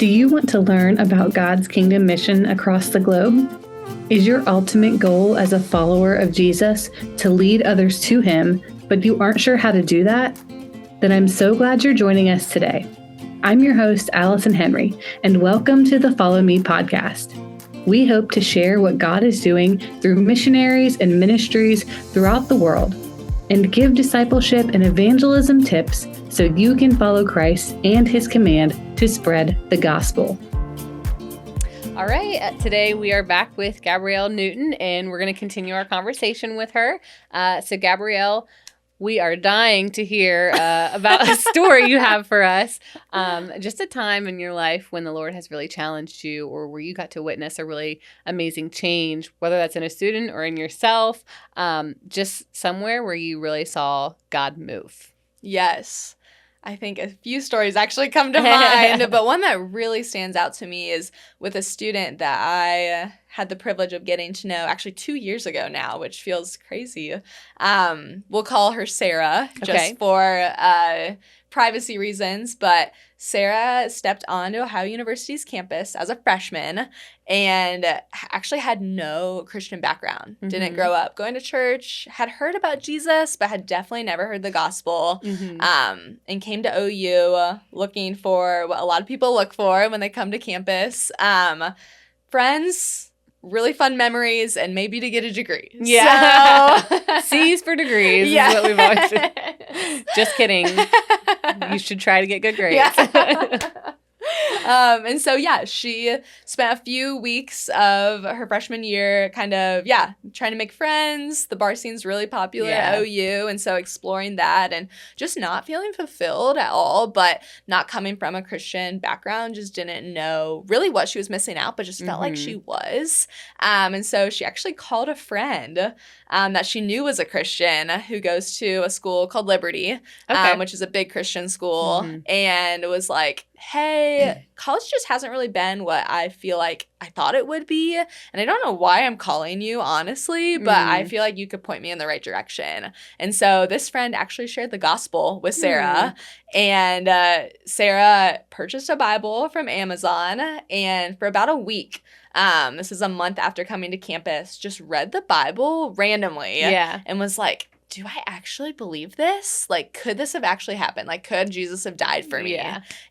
Do you want to learn about God's kingdom mission across the globe? Is your ultimate goal as a follower of Jesus to lead others to Him, but you aren't sure how to do that? Then I'm so glad you're joining us today. I'm your host, Allison Henry, and welcome to the Follow Me podcast. We hope to share what God is doing through missionaries and ministries throughout the world and give discipleship and evangelism tips so you can follow Christ and His command to spread the gospel. All right, today we are back with Gabrielle Newton, and we're going to continue our conversation with her. So Gabrielle, we are dying to hear about a story you have for us. Just a time in your life when the Lord has really challenged you, or where you got to witness a really amazing change, whether that's in a student or in yourself, just somewhere where you really saw God move. Yes. I think a few stories actually come to mind, but one that really stands out to me is with a student that I had the privilege of getting to know actually 2 years ago now, which feels crazy. We'll call her Sarah just for privacy reasons, but Sarah stepped onto Ohio University's campus as a freshman and actually had no Christian background. Mm-hmm. Didn't grow up going to church, had heard about Jesus, but had definitely never heard the gospel, and came to OU looking for what a lot of people look for when they come to campus. Friends, really fun memories, and maybe to get a degree. Yeah. So. C's for degrees is what we've always said. Just kidding. You should try to get good grades. Yeah. And so, she spent a few weeks of her freshman year kind of, trying to make friends. The bar scene's really popular at OU, and so exploring that and just not feeling fulfilled at all, but not coming from a Christian background, just didn't know really what she was missing out, but just felt like she was. And so she actually called a friend that she knew was a Christian who goes to a school called Liberty, which is a big Christian school, and was like, hey, college just hasn't really been what I feel like I thought it would be. And I don't know why I'm calling you, honestly, but I feel like you could point me in the right direction. And so this friend actually shared the gospel with Sarah. And Sarah purchased a Bible from Amazon. And for about a week, this is a month after coming to campus, just read the Bible randomly. And was like, do I actually believe this? Like, could this have actually happened? Like, could Jesus have died for me?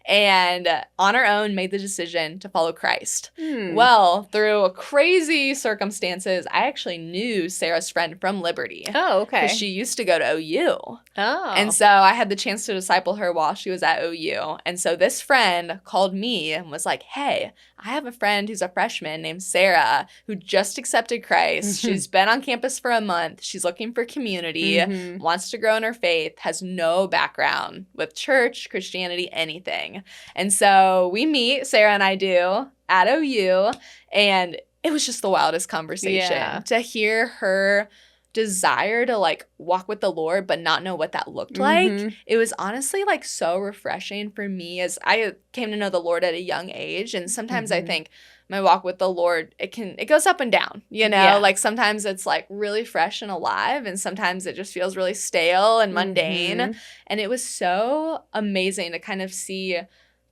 And on her own made the decision to follow Christ. Well, through crazy circumstances, I actually knew Sarah's friend from Liberty. Oh, okay. Because she used to go to OU. Oh. And so I had the chance to disciple her while she was at OU. And so this friend called me and was like, hey, I have a friend who's a freshman named Sarah who just accepted Christ. She's been on campus for a month. She's looking for community, wants to grow in her faith, has no background with church, Christianity, anything. And so we meet, Sarah and I do, at OU, and it was just the wildest conversation to hear her desire to like walk with the Lord but not know what that looked like. It was honestly like so refreshing for me as I came to know the Lord at a young age, and sometimes I think my walk with the Lord, it goes up and down, like sometimes it's like really fresh and alive, and sometimes it just feels really stale and mundane. And it was so amazing to kind of see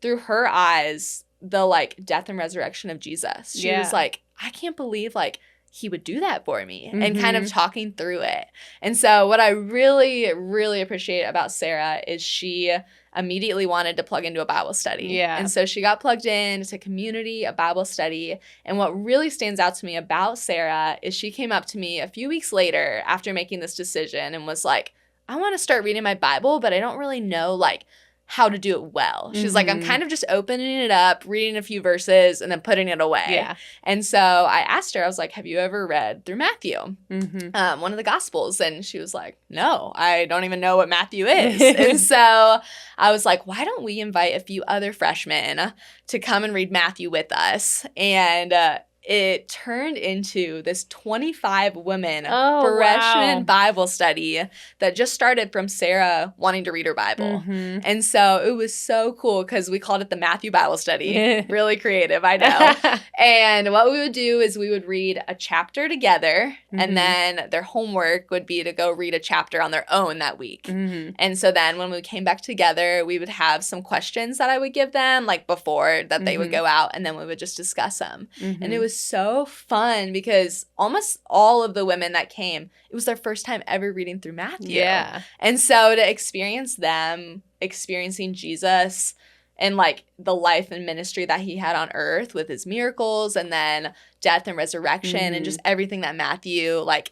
through her eyes the like death and resurrection of Jesus. She was like, I can't believe like He would do that for me, and kind of talking through it. And so what I really, really appreciate about Sarah is she immediately wanted to plug into a Bible study. And so she got plugged in to community, a Bible study. And what really stands out to me about Sarah is she came up to me a few weeks later after making this decision and was like, I want to start reading my Bible, but I don't really know like how to do it well. She's like, I'm kind of just opening it up, reading a few verses, and then putting it away. And so I asked her, I was like, have you ever read through Matthew, one of the Gospels? And she was like, no, I don't even know what Matthew is. And so I was like, why don't we invite a few other freshmen to come and read Matthew with us? And it turned into this 25 women Oh, freshman wow. Bible study that just started from Sarah wanting to read her Bible. Mhm. And so it was so cool because we called it the Matthew Bible Study. Really creative, I know. And what we would do is we would read a chapter together, Mhm. and then their homework would be to go read a chapter on their own that week. Mhm. And so then when we came back together, we would have some questions that I would give them, like before that they would Mhm. go out, and then we would just discuss them. Mhm. And it was so fun because almost all of the women that came, it was their first time ever reading through Matthew. Yeah. And so to experience them experiencing Jesus and like the life and ministry that he had on earth with his miracles and then death and resurrection and just everything that Matthew like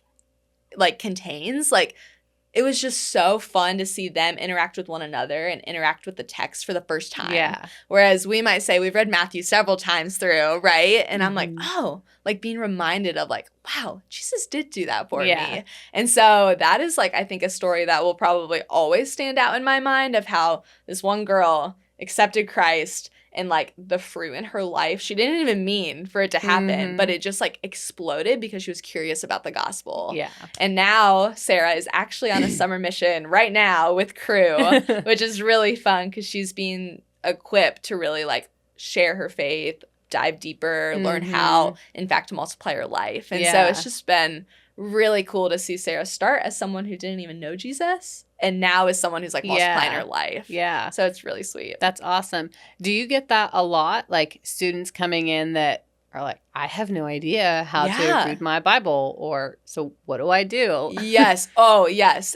contains, like it was just so fun to see them interact with one another and interact with the text for the first time. Yeah. Whereas we might say we've read Matthew several times through, right? And I'm like, Mhm. oh, like being reminded of like, wow, Jesus did do that for Yeah. me. And so that is like, I think a story that will probably always stand out in my mind of how this one girl accepted Christ and like the fruit in her life, she didn't even mean for it to happen, Mhm. but it just like exploded because she was curious about the gospel. Yeah. And now Sarah is actually on a summer mission right now with Crew, which is really fun because she's being equipped to really like share her faith, dive deeper, learn how, in fact, to multiply her life. And so Yeah. it's just been really cool to see Sarah start as someone who didn't even know Jesus and now is someone who's like multiplying her life. Yeah. So it's really sweet. That's awesome. Do you get that a lot? Like students coming in that are like, I have no idea how Yeah. to read my Bible, or so what do I do? Yes. Oh, yes.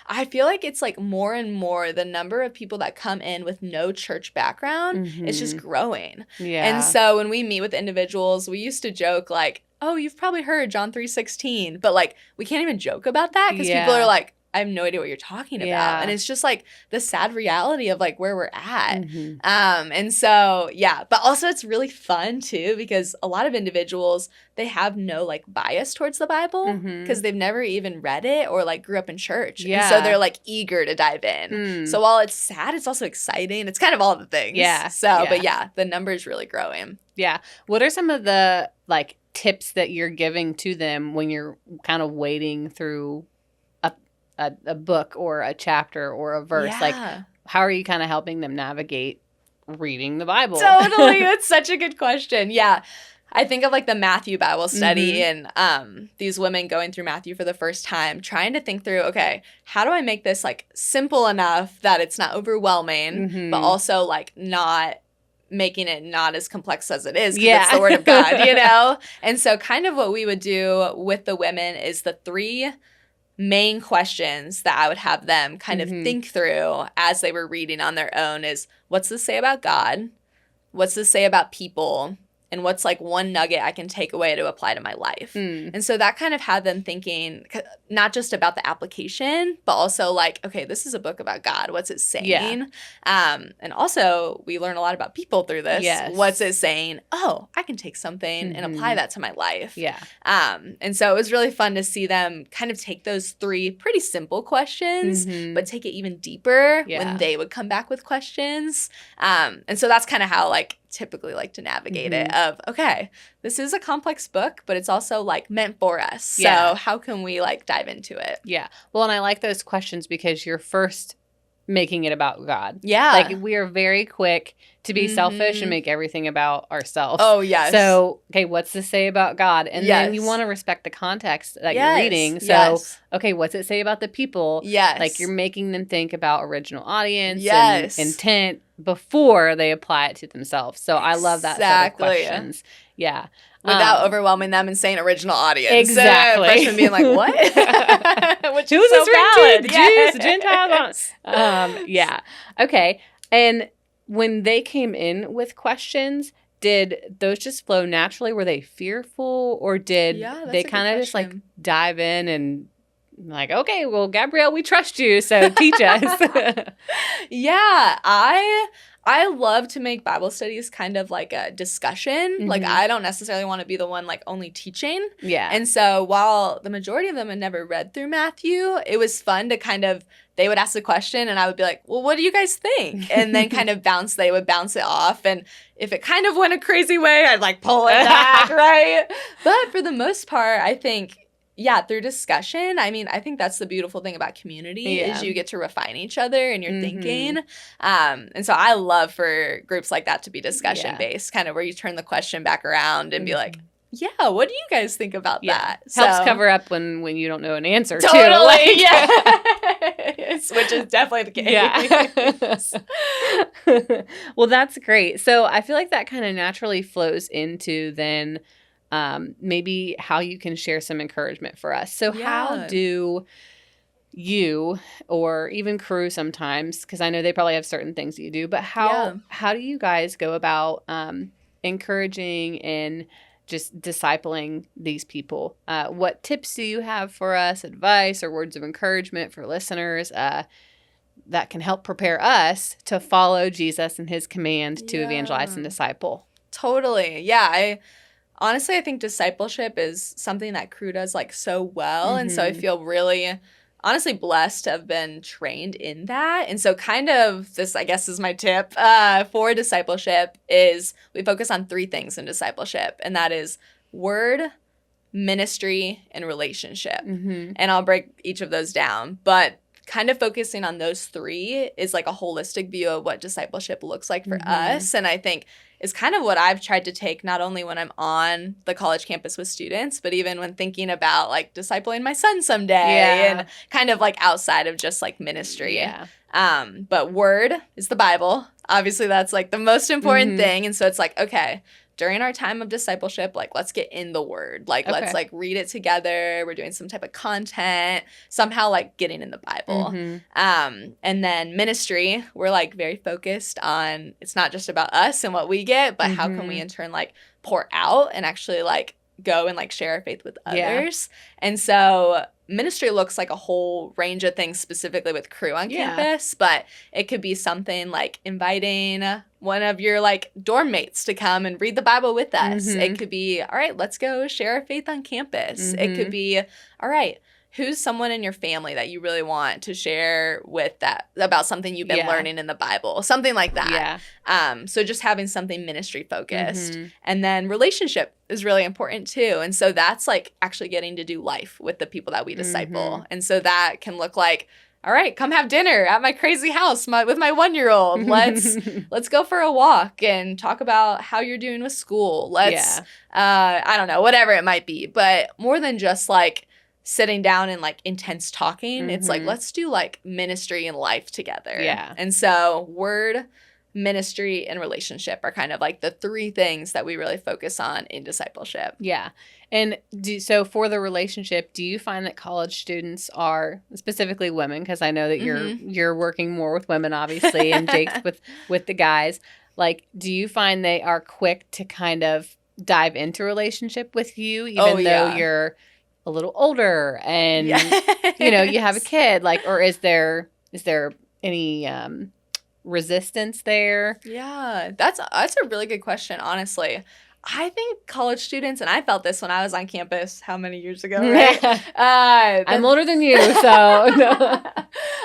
I feel like it's like more and more the number of people that come in with no church background is just growing. Yeah. And so when we meet with individuals, we used to joke like, oh, you've probably heard John 3:16, but like we can't even joke about that because people Yeah. are like, I have no idea what you're talking about. Yeah. And it's just like the sad reality of like where we're at. Mhm. And so, yeah, but also it's really fun too, because a lot of individuals, they have no like bias towards the Bible Mhm. because they've never even read it or like grew up in church. And Yeah. so they're like eager to dive in. Mm. So while it's sad, it's also exciting. It's kind of all the things. Yeah. So, Yeah. but yeah, the number is really growing. Yeah. What are some of the like tips that you're giving to them when you're kind of wading through a book or a chapter or a verse? Yeah. Like, how are you kind of helping them navigate reading the Bible? Totally. That's such a good question. Yeah. I think of like the Matthew Bible study and these women going through Matthew for the first time, trying to think through, okay, how do I make this like simple enough that it's not overwhelming, but also like not making it not as complex as it is because it's the word of God, you know? And so kind of what we would do with the women is the 3 main questions that I would have them kind of think through as they were reading on their own is, what's this say about God? What's this say about people? And what's like one nugget I can take away to apply to my life? And so that kind of had them thinking not just about the application, but also like, okay, this is a book about God. What's it saying? Yeah. And also we learn a lot about people through this. Yes. What's it saying? Oh, I can take something and apply that to my life. Yeah. And so it was really fun to see them kind of take those 3 pretty simple questions, but take it even deeper when they would come back with questions. And so that's kind of how like typically like to navigate it of, okay, this is a complex book, but it's also like meant for us. So how can we like dive into it? Yeah. Well, and I like those questions because you're first making it about God. Yeah. Like we are very quick to be selfish and make everything about ourselves. Oh, yes. So, okay, what's this say about God? And then you want to respect the context that you're reading. So, okay, what's it say about the people? Yes. Like you're making them think about original audience and Yes. intent before they apply it to themselves. So I love that set of questions. Yeah. Without overwhelming them and saying original audience. Exactly. Freshmen being like, what? Which Who is so this written valid. to? Yes. Jews, Gentiles? Yeah. Okay. And when they came in with questions, did those just flow naturally? Were they fearful, or did that's they a good kind of just like question. dive in and like, okay, well, Gabrielle, we trust you, so teach us. Yeah, I love to make Bible studies kind of like a discussion. Like I don't necessarily want to be the one like only teaching. Yeah. And so while the majority of them had never read through Matthew, it was fun to kind of they would ask the question and I would be like, well, what do you guys think? And then kind of they would bounce it off. And if it kind of went a crazy way, I'd like pull it back, right? But for the most part, I think, yeah, through discussion, I mean, I think that's the beautiful thing about community is you get to refine each other in your thinking. And so I love for groups like that to be discussion-based, kind of where you turn the question back around and be like, yeah, what do you guys think about that? Helps cover up when you don't know an answer, too. Totally, yes. Which is definitely the case. Yeah. Well, that's great. So I feel like that kind of naturally flows into then maybe how you can share some encouragement for us. So how do you, or even crew sometimes, because I know they probably have certain things that you do, but how do you guys go about encouraging and just discipling these people? What tips do you have for us, advice or words of encouragement for listeners that can help prepare us to follow Jesus and his command to evangelize and disciple? Totally. Yeah. Honestly, I think discipleship is something that crew does like so well. And so I feel really honestly blessed to have been trained in that. And so kind of this, I guess, is my tip for discipleship is we focus on 3 things in discipleship. And that is word, ministry, and relationship. And I'll break each of those down. But kind of focusing on those 3 is like a holistic view of what discipleship looks like for us. And I think is kind of what I've tried to take not only when I'm on the college campus with students, but even when thinking about like discipling my son someday and kind of like outside of just like ministry. But word is the Bible. Obviously, that's like the most important thing. And so it's like, okay, during our time of discipleship, like, let's get in the word. Like, let's, like, read it together. We're doing some type of content, somehow, like, getting in the Bible. And then ministry, we're, like, very focused on, it's not just about us and what we get, but how can we, in turn, like, pour out and actually, like, go and, like, share our faith with others. And so ministry looks like a whole range of things specifically with crew on campus, but it could be something like inviting one of your like dorm mates to come and read the Bible with us. It could be, all right, let's go share our faith on campus. It could be, all right, who's someone in your family that you really want to share with that about something you've been learning in the Bible, something like that. So just having something ministry focused. And then relationship is really important too. And so that's like actually getting to do life with the people that we disciple. And so that can look like, all right, come have dinner at my crazy house with my 1-year-old. Let's go for a walk and talk about how you're doing with school. Let's, I don't know, whatever it might be. But more than just like sitting down and like intense talking, it's like, let's do like ministry and life together. And so word, ministry, and relationship are kind of like the 3 things that we really focus on in discipleship. And so for the relationship, do you find that college students are, specifically women, because I know that you're working more with women, obviously, and Jake's with the guys. Like, do you find they are quick to kind of dive into relationship with you, even though you're a little older and, you know, you have a kid? Like, or is there any resistance there? That's a really good question, honestly. I think college students, and I felt this when I was on campus, how many years ago, right? I'm older than you, so. No.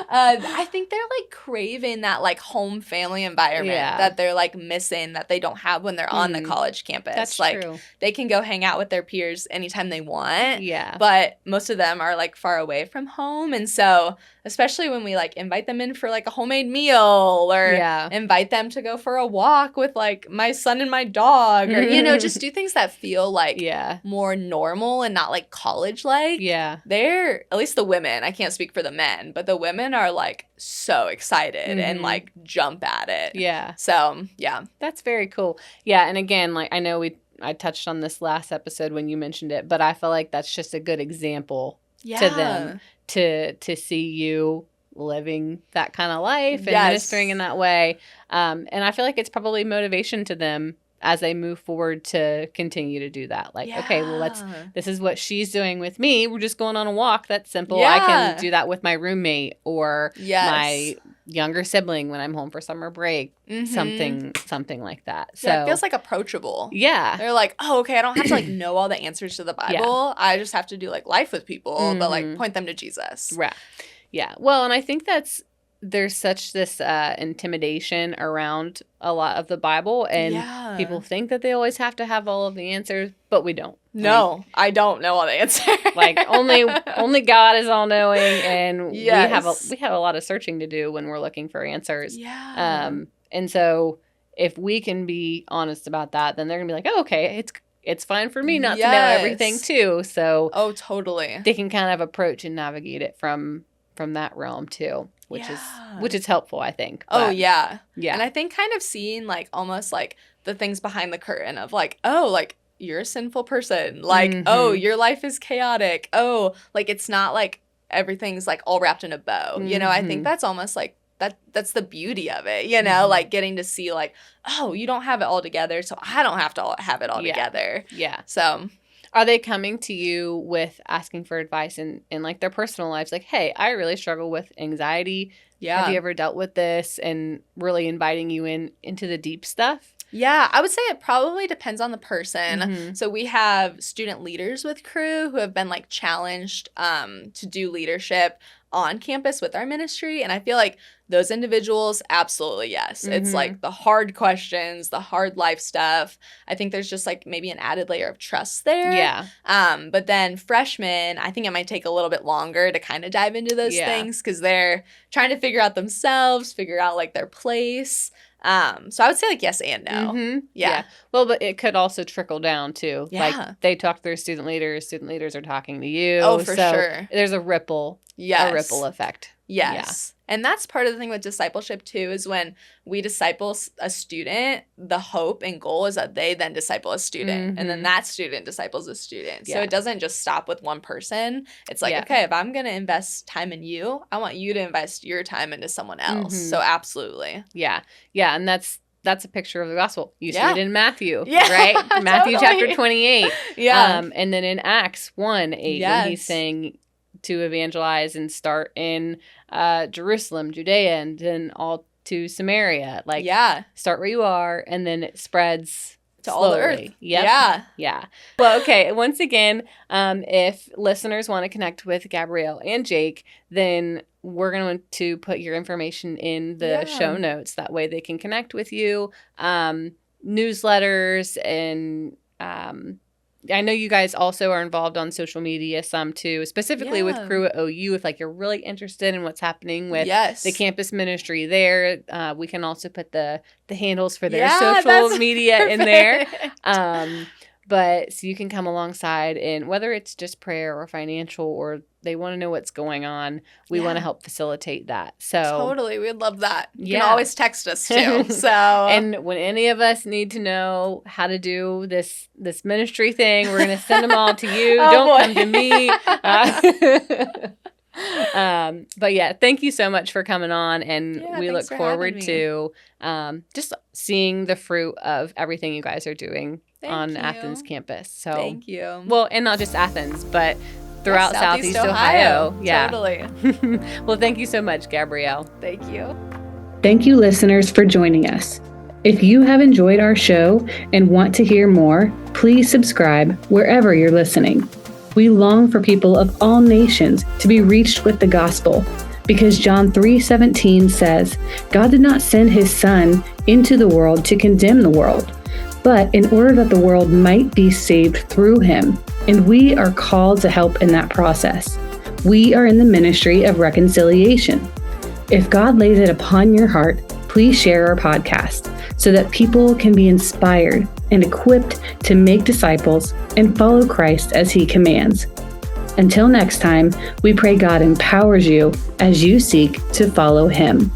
I think they're, like, craving that, like, home family environment that they're, like, missing, that they don't have when they're on the college campus. That's like, true. They can go hang out with their peers anytime they want. But most of them are, like, far away from home. And so, especially when we, like, invite them in for, like, a homemade meal or invite them to go for a walk with, like, my son and my dog or, you know, just do things that feel like more normal and not like college-like. They're, at least the women, I can't speak for the men, but the women are like so excited and like jump at it. So, That's very cool. And again, like I know I touched on this last episode when you mentioned it, but I feel like that's just a good example to them to see you living that kind of life and ministering in that way. And I feel like it's probably motivation to them as they move forward to continue to do that. Like, okay, well, this is what she's doing with me. We're just going on a walk. That's simple. I can do that with my roommate or my younger sibling when I'm home for summer break. Something like that. So it feels like approachable. They're like, oh, okay, I don't have to like know all the answers to the Bible. I just have to do like life with people, but like point them to Jesus. Yeah. Well, and I think there's such this intimidation around a lot of the Bible, and people think that they always have to have all of the answers, but we don't. No, I don't know all the answers. Like only God is all knowing, and Yes. we have a lot of searching to do when we're looking for answers. Yeah. And so if we can be honest about that, then they're gonna be like, oh, okay, it's fine for me not to know everything too. So totally. they can kind of approach and navigate it from that realm too, which is helpful, I think. But, yeah. And I think kind of seeing like almost like the things behind the curtain of like, oh, like you're a sinful person, like oh, your life is chaotic, oh, like it's not like everything's like all wrapped in a bow. You know, I think that's almost like that's the beauty of it, you know, like getting to see like, oh, you don't have it all together, so I don't have to have it all together. Yeah. So are they coming to you with asking for advice in like their personal lives? Like, hey, I really struggle with anxiety. Yeah. Have you ever dealt with this? And really inviting you into the deep stuff? Yeah, I would say it probably depends on the person. So we have student leaders with Crew who have been like challenged to do leadership on campus with our ministry. And I feel like those individuals, absolutely yes. It's like the hard questions, the hard life stuff. I think there's just like maybe an added layer of trust there. Yeah. But then freshmen, I think it might take a little bit longer to kind of dive into those things because they're trying to figure out themselves, figure out like their place. So I would say like yes and no. Yeah. Well, but it could also trickle down too. Yeah. Like they talk to their student leaders are talking to you. Oh, for sure. There's a ripple effect. Yes. And that's part of the thing with discipleship too, is when we disciple a student, the hope and goal is that they then disciple a student and then that student disciples a student. So it doesn't just stop with one person. It's like, okay, if I'm going to invest time in you, I want you to invest your time into someone else. So absolutely. Yeah. Yeah. And that's a picture of the gospel. You see it in Matthew, right? Totally. Matthew chapter 28. Yeah. And then in Acts 1:8, when he's saying to evangelize and start in Jerusalem, Judea, and then all to Samaria. Like, start where you are, and then it spreads to slowly. all the earth. Yep. Yeah. Well, okay. Once again, if listeners want to connect with Gabrielle and Jake, then we're going to put your information in the show notes. That way they can connect with you. Newsletters and I know you guys also are involved on social media some too, specifically with Crew at OU. If like you're really interested in what's happening with the campus ministry there, we can also put the handles for their social media in there. But so you can come alongside, and whether it's just prayer or financial or they want to know what's going on, we want to help facilitate that. So totally, we'd love that. You can always text us too. So and when any of us need to know how to do this ministry thing, we're gonna send them all to you. Don't come to me. But yeah, thank you so much for coming on, and we look forward to just seeing the fruit of everything you guys are doing on Athens campus. So thank you. Well, and not just Athens, but throughout Southeast Ohio. Yeah. Totally. Well, thank you so much, Gabrielle. Thank you. Thank you, listeners, for joining us. If you have enjoyed our show and want to hear more, please subscribe wherever you're listening. We long for people of all nations to be reached with the gospel, because John 3:17 says, God did not send his Son into the world to condemn the world, but in order that the world might be saved through him. And we are called to help in that process. We are in the ministry of reconciliation. If God lays it upon your heart, please share our podcast so that people can be inspired and equipped to make disciples and follow Christ as he commands. Until next time, we pray God empowers you as you seek to follow him.